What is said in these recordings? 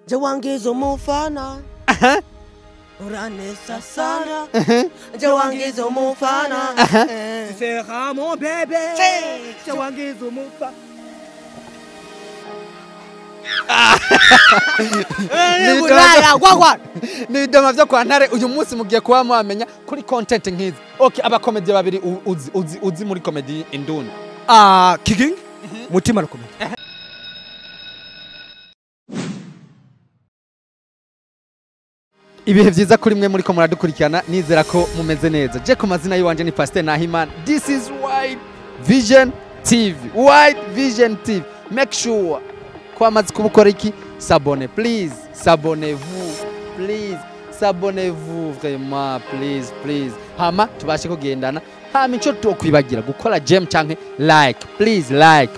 Je wangiza umufana uranesa sana je wangiza umufana sera mon bébé je wangiza umufana ni idoma vyo kwa Ntare uyu munsi mugiye kuba mwamenya kuri content nkizi. Okay, aba comedy babiri uzi muri comedy Indundi. Kigingi mutima na comedy. Ibihe vyiza kuri mwe muri ko muradukurikirana, nizera ko mumeze neza. Je ku mazina yiwanje ni Pastor Nahimana. This is Wide Vision TV. Wide Vision TV. Make sure kwa amazi kubukora iki, s'abonner please, s'abonnez-vous please, s'abonnez-vous vraiment please. Hama tubashe kugendana. Hama ico tokwibagira gukora gem canke like. Please like.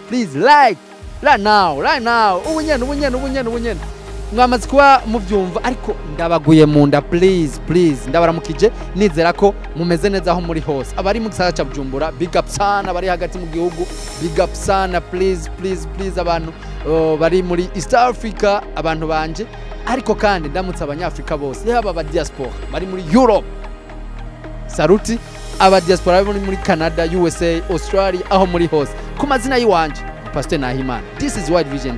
Right now. Ubunyene. Mwamaze kuba muvyumva ariko ndabaguye munda please ndabaramukije, nizera ko mumeze neza aho muri hose. Abari mu gisagara ca Bujumbura big up sana, bari hagati mu gihugu big up sana, please abantu bari muri East Africa, abantu banje, ariko kandi ndamutse abanyafrika bose, haba aba diaspora bari muri Europe, saluti aba diaspora bari muri Canada, USA, Australia, aho muri hose. Ku mazina yiwanje Pastor Nahimana. This is Wide Vision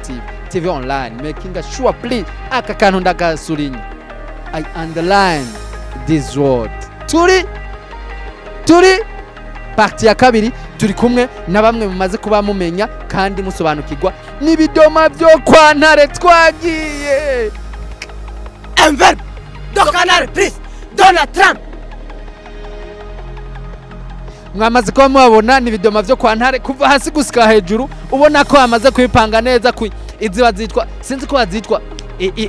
TV online, making sure please aka kantu ndagasurinye, I underline this word. Turi parti ya kabiri, turi kumwe na bamwe mumaze kuba mumenya kandi musobanukirwa n'ibidoma byo kwa Ntare twagiye. Envelope Dokanare please Donald Trump. Mwamaze kuba mubabona n'ibidoma byo kwa Ntare kuva hasi gusika hejuru, ubona ko amaze kwipanga neza ku iziba zitwa, sinzi ko bazitwa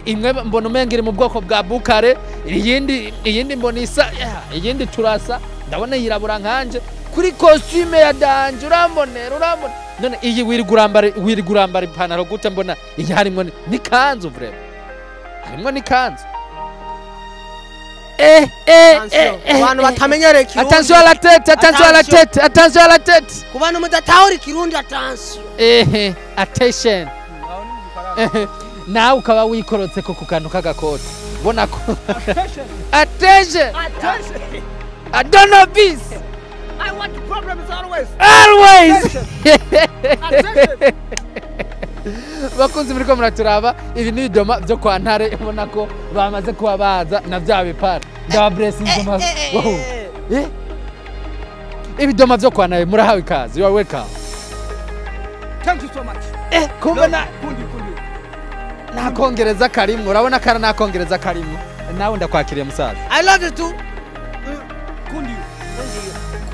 imwe mbona umengere mu bwoko bwa bukare, iyindi mbona isa, iyindi turasa, ndabona yirabura nkanje kuri costume ya danje, urambonera none iyi wirigurambara ipantaro gute, mbona iyi harimwo ni kanzu vrema, harimwo ni kanzu. Abantu batamenyereye Kirundi. Attention à la tête. Kubana mudatahura Kirundi, attention. Attention. Nawe ukaba wikorotse ko kukantu kagakoti. Bona ko. Attention. I don't know this. I want the problems always. Attention. Bakunzi muri ko muraturaba, ibi ni idoma byo kwa Ntare, ubona ko bamaze kuba baza na bya bipara ndaba blessing zoma. Ibidoma byo kwa Ntare murahawe ikaze, you are welcome. Thank you so much. Kumbe na kundi nakongereza karimu, urabona kara nakongereza karimu, nawe ndakwakiriye musaza. I love you too. Kundi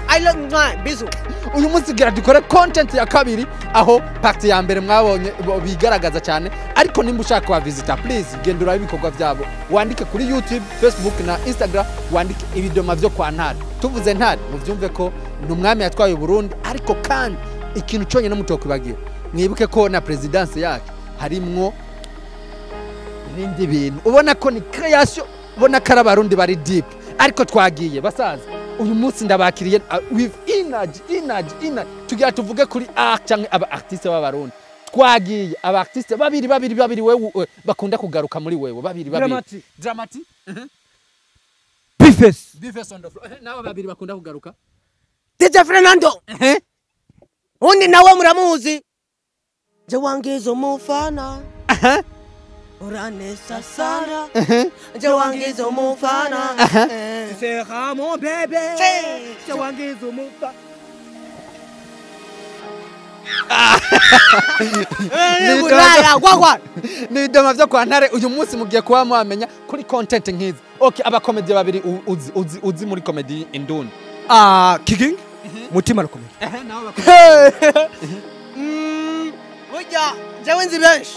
I love you bizu. Uyu munsi gira dukore content ya kabiri, aho party ya mbere mwabonye bigaragaza cyane, ariko nimba ushaka wa visitor please gendura ibikorwa byabo, wandike kuri YouTube, Facebook na Instagram, wandike ibidoma byo kwa Ntare. Tuvuze Ntare muvyumve ko n'umwami yatwaye Burundi, ariko kandi ikintu cyonye no mutokwibagiye, mwibuke ko na presidence yake harimwo ibindi bintu, ubona ko ni creation, ubona ko abarundi bari deep, ariko twagiye basaza. Uyu munsi ndabakiriye with energy tugira tuvuge kuri canke aba artiste b'abarundi. Twagiye aba artiste babiri wewe bakunda kugaruka muri wewe, babiri Dramati Bifes on the floor. Nawe babiri bakunda kugaruka. DJ Fernando. Undi nawe muramuzi. Je wangiza umufana uranesa sana je wangiza umufana sera mon bébé je wangiza umufana. Ni idoma vyo kwa Ntare uyu munsi mugiye kuba mwamenya kuri content nkizi. Okay, aba comedy babiri uzi muri comedy Indundi. Kigingi mutima na comedy. Nawe bakora. Burya jewe nzi benshi.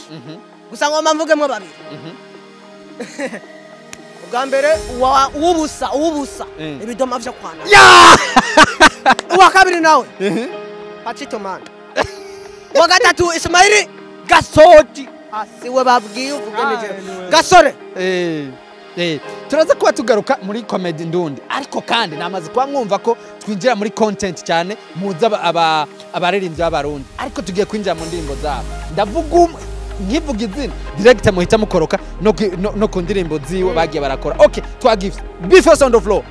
Gusa ngoma mvugemo babiri. Ubwa mbere ubusa ibidoma vyo kwa Ntare. Uwa kabiri nawe Pachito man. Uwa gatatu Ismaili Gasoti. Asiwe babwiye uvuge neje. Gasore. Turaza kuba tugaruka muri comedy Indundi, ariko kandi namaze kwa mwumva ko twinjira muri content cyane, muza abaririmbyi b'abarundi, ariko tugiye kwinjira mu ndimbo zabo. Ndavuga nkivuga izina direct muhita mukoroka no ku ndirimbo ziwe bagiye barakora. Okay, twagive before sound of flow.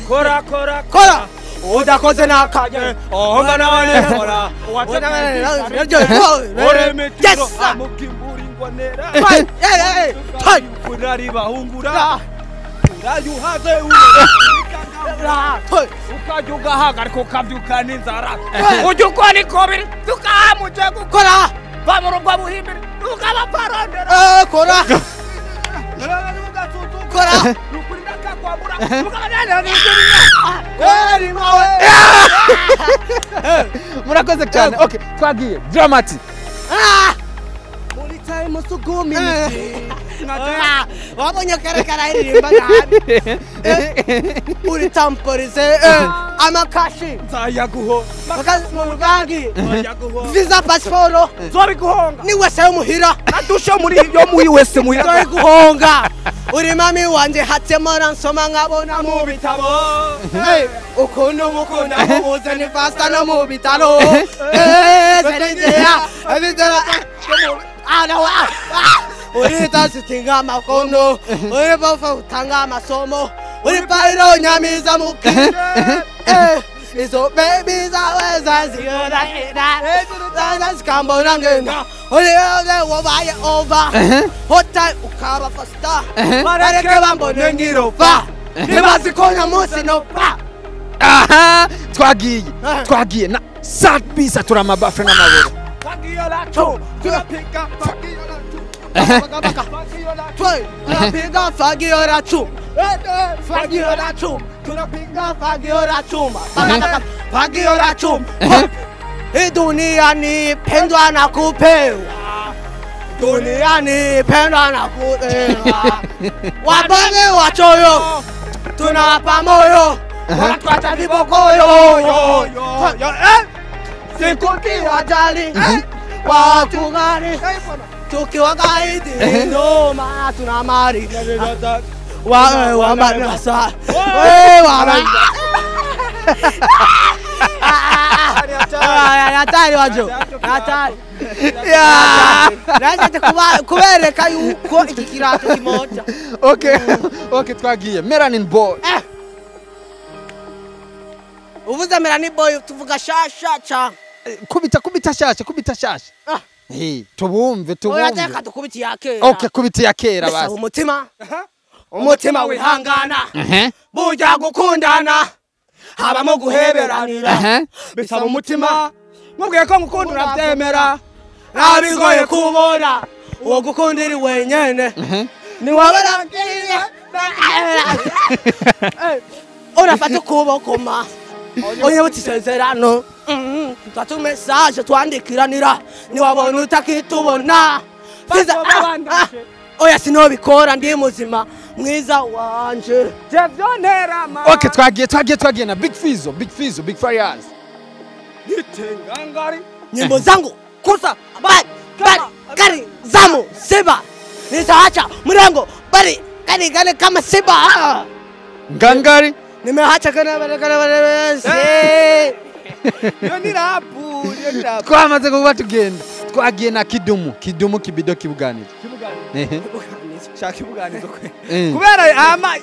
Kora udakoze nakanye onga nawe kora ore metiro amukimburi ngwanera kurari bahungura urayuhaze ukajuga hagariko kabyukana inzara ujuko ni kobiri tukamuje gukora bamurugo buhimbira ukaba parondera kora murakoze cyane. Okay, twagiye dramatic. muri time sugumi wabonye karekara iririmba nabi uri tamporize amakashi nzayaguho makazi visa passport zori guhonga ni wese umuhira adusha muri yo muri wese muhira zori guhonga uri mami wanje hatemara nsoma nkabona mu bitabo ukuntu mukunda mubuze ni fasta no mu bitaro zerengeya abigara uri tasitinga amakono uri bafa utanga amasomo uri pairo nyamiza mukire izo baby zawe zaziyona ina skambona ngenda uri wobaye over hota ukaba fasta bareke bambone ngirofa nibazikonya musi no pa. Aha, twagiye na sad pizza turamabafre n'amaboro. fagiyo la tu tunapika fagiyo la tu tunapinga fagio la chuma fagio la chuma tunapinga fagio la chuma fagio la chuma. Hii dunia ni pendwa na kupewa, dunia ni pendwa na kupewa. Wabonge wachoyo tunawapa moyo, wanatuacha vibokoyo sikuti ajali watu gani tukiwa gaidi ndoma tunamari wa madrasa hatari wajo hatari naje kubereka yuko iki kirato kimoja. Okay, twagiye Melanin Boy. Uvuze Melanin Boy tuvuga shasha cha kubita shasha tubumve Oya tukubiti ya kera. Okay, kubiti ya kera basi. Umutima wihangana buja gukundana habamo guheberanira bisaba umutima mubwiye ko ngukunda urabyemera nabigoye kubona uwo gukundira wenyene ni wabarangiye urafata ukuboko ma oye butisezerano tatu message twandikiranira ni wabona utakitubona oya sinobikora ndi muzima mwiza wanje jevyonera ma. Okay, twagiye na Big Fizzo, Big Farias. Nitengangari nyimbo zangu kusa bari zamu seba nitaacha mrengo bari kani kama seba ngangari nimeacha kana yoni rapu twamaze kuba tugenda twagiye na Kidumu kibido kibuganije shaka ibuganizo kwe kubera ama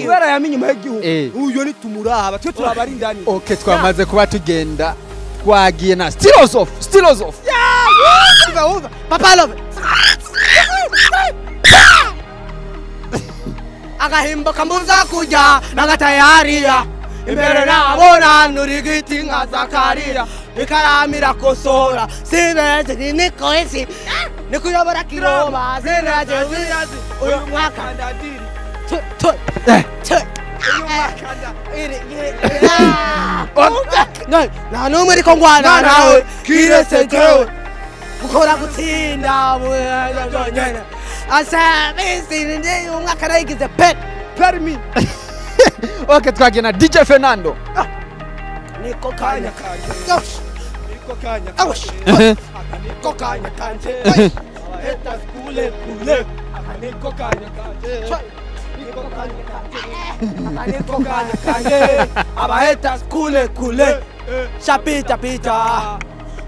kubera yaminyuma y'igihugu uyo ni tumuraba twe turabarindani. Okay, twamaze kuba tugenda twagiye na Stilos off Papa Love agahimbo kambuza kuja nagatayariya imbere nabona nurigiti nka Zakaria ikaramira kosora sibeze niko isi nikuyobora Kiroma ziraje wirazi uyu mwaka ndadiri nta numwe ariko ngwana nawe kirese jewe gukora gutsinda byonyene asabisi ndi umwaka nayigize permi. Okay, twagiye na DJ Fernando. Niko kanya kanje eta kule niko kanya kanje aba eta kule shapita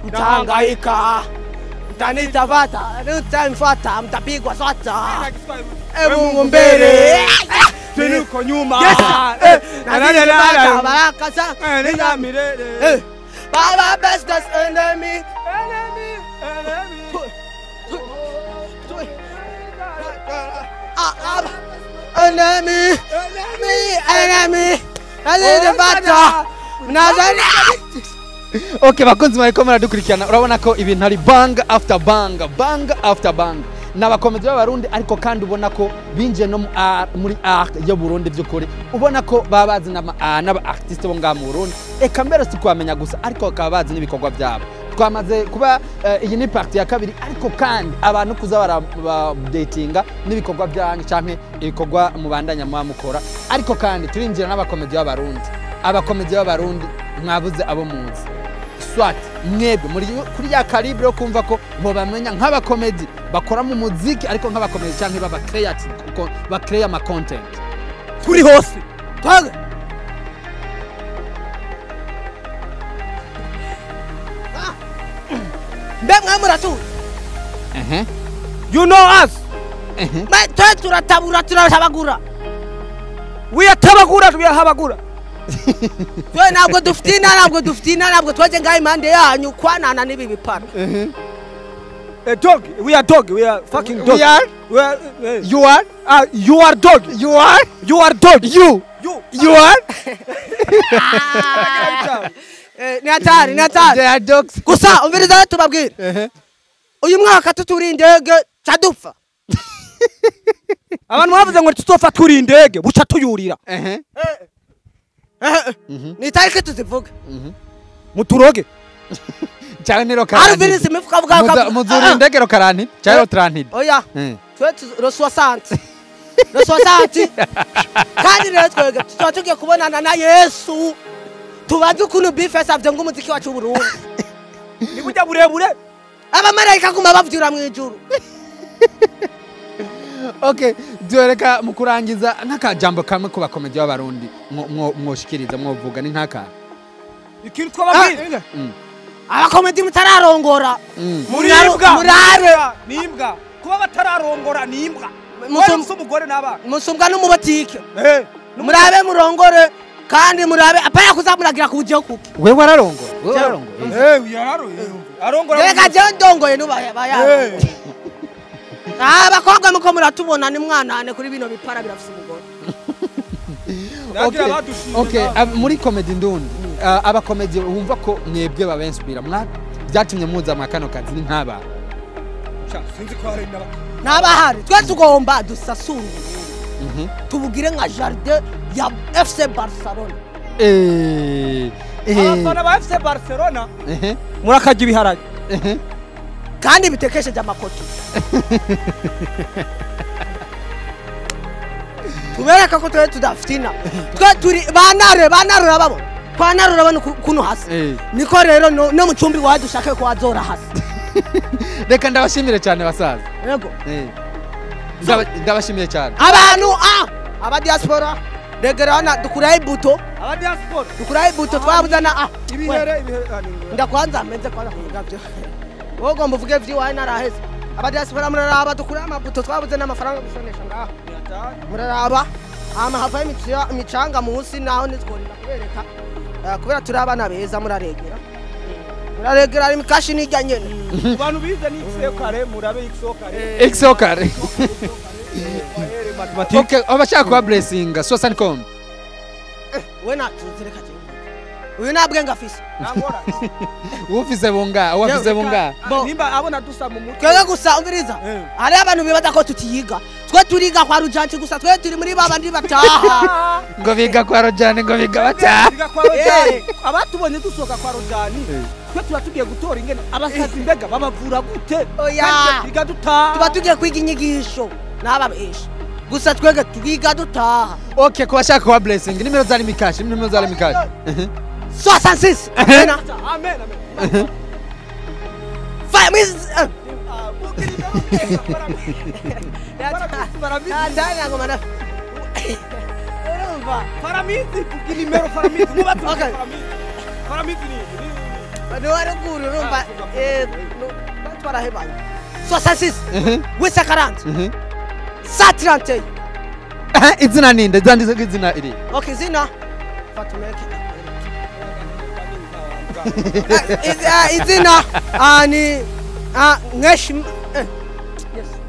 mtahangaika. Mtanitafata, mtanifuata, mtapigwa swata. Mungu mbele. Tuko nyuma. Baraka sana. Milele. Baba bestest enemy. Enemy. Okay, bakunzi mwariko muradukurikirana urabona ko ibintu ari bang after bang n'abakomedi b'abarundi ariko kandi ubona ko binje no muri art yo Burundi by'ukuri ubona ko babazi n'aba artiste bo nga mu Burundi eka mbere si kwamenya gusa ariko bakaba bazi n'ibikorwa byabo twamaze kuba iyi ni party ya kabiri ariko kandi abantu kuza baradatinga n'ibikorwa byanyu canke ibikorwa mubandanya mukora ariko kandi turinjira n'abakomedi b'abarundi mwabuze abo muzi swat mwebwe muri kuri ya calibre yo kumva ko bo bamenya nk'abakomedi bakora mu muziki ariko nk'abakomedi canke baba creative kuko ba create ama content kuri hose twaga mbe muratu You know us. Turatabura turashabagura. We are Twe ntabwo duftina ntabwo twaje ngaye impande yanyu kwanana nibi bipara. A dog. We are dog. We are fucking dog. We are. You are? You are dog. You are? You are dog. You are? Ni hatari. They are dogs. Gusa umviriza tubabwire. Uyu mwaka tuturi indege cadupfa. Abantu bavuze ngo tutofa turi indege buca tuyurira. Ni tariki tuzivuga. Muturoge. Cyane ro karani. Arubirizi mifuka vuga muzuri indege ro karani. Cyane ro tranhid. Oya. Twe ro 60. Ro 60. Kandi rero twege tugiye kubonana na Yesu. Tubaze ukuntu bifesa avye ngo umuziki wacu Burundi. Ni burya burebure. Abamarayika kuma bavyura mu ijuru. Okay, duhereka mu kurangiza nk'akajambo kamwe ku bakomedi b'abarundi mwoshikiriza mwovuga ni nkaka. Ikintu twababwira. Abakomedi mutararongora. Murare nimbwa. Kuba batararongora nimbwa. Musumugore n'abana. Musumbwa no mu botike. Murabe murongore kandi murabe apaya kuzamuragira kubujeho kuki. We wararongora. Arongora. Reka je ndongoye n'ubaya. Abakobwa muko muratubona ni mwanane kuri bino bipara birafise umugore. Okay, muri comedy ndundi abakomedi wumva ko mwebwe babenspira byatumye muza makano kazi ni nkaba. Sinzi ko hari n'abahari twe tugomba dusasungu. Tubugire nka Jardin ya FC Barcelona. Abafana ba FC Barcelona murakajya ibiharage. Kandi bitekesheje amakoto. Tubereka ko twe tudaftina. Twe turi banarura babo. Kwanarura bano kuno hasi. Niko rero no mu cyumbi wadushake ko azora hasi. Reka ndabashimire cyane basaza. Yego. Ndabashimire cyane. Abantu aba diaspora regerana dukuraye buto. Aba diaspora dukuraye buto twabuzana ibihere ndakwanza menze kwanza kuvuga byo. Wogo mvuge vyiwaye naraheze. Aba diaspora muraraba dukuraye amabuto twabuze n'amafaranga gusonesha ngaha. Muraraba hava imicanga munsi naho nitworira kubereka kubera turabana beza muraregera ari mikashi nijya nyene abantu bize ni xokare murabe xokare Okay, abashaka kuba blessing so sanicom we natuzereka je uyu nabwe ngafise nangora ufise bunga nimba abona dusa mu mutwe kwega gusa umviriza ari abantu bibaza ko tutiyiga twe turiga kwa Rujanje gusa twe turi muri babandi bataha ngo biga kwa Rujanje ngo biga bataha abatubonye dusoka kwa Rujanje twe turatugiye gutora ingene abasazi mbega babavura gute oya biga dutaha tuba tugiye kwiga inyigisho n'ababesha gusa twege tugiga dutaha. Okay, kwa shaka kuba blessing nimero zari mikashi 66. Amen. ni wari guru rumba twarahebanye 66 wese 40 30 izina ninde zanditse izina iri okay zina Fatumeke izina ani ngeshi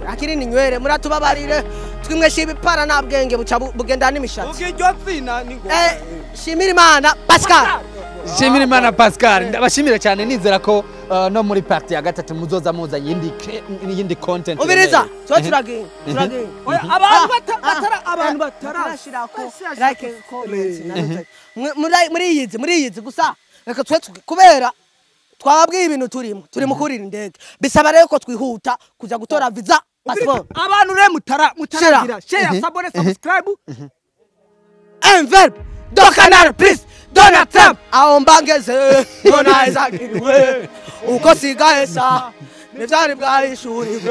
akiri ni nywere muratubabarire twimweshi ibipara nabwenge buca bugenda n'imishatsi ukiryo zina ni ngo shimira Imana Pascal shimira Imana Pascal ndabashimira cyane nizera ko no muri party ya gatatu muzoza muza yindi content ubiriza cyo turagin abantu batarashirako like comment muri yizi gusa reka twe kubera twababwiye ibintu turi mu kurira indege bisaba rero ko twihuta kuja gutora visa passport abantu re mutaragira share sabone subscribe envelope do canal please Donald Trump aho mbangeze nona izakiriwe uko sigaye sa nivyari bwari ishuri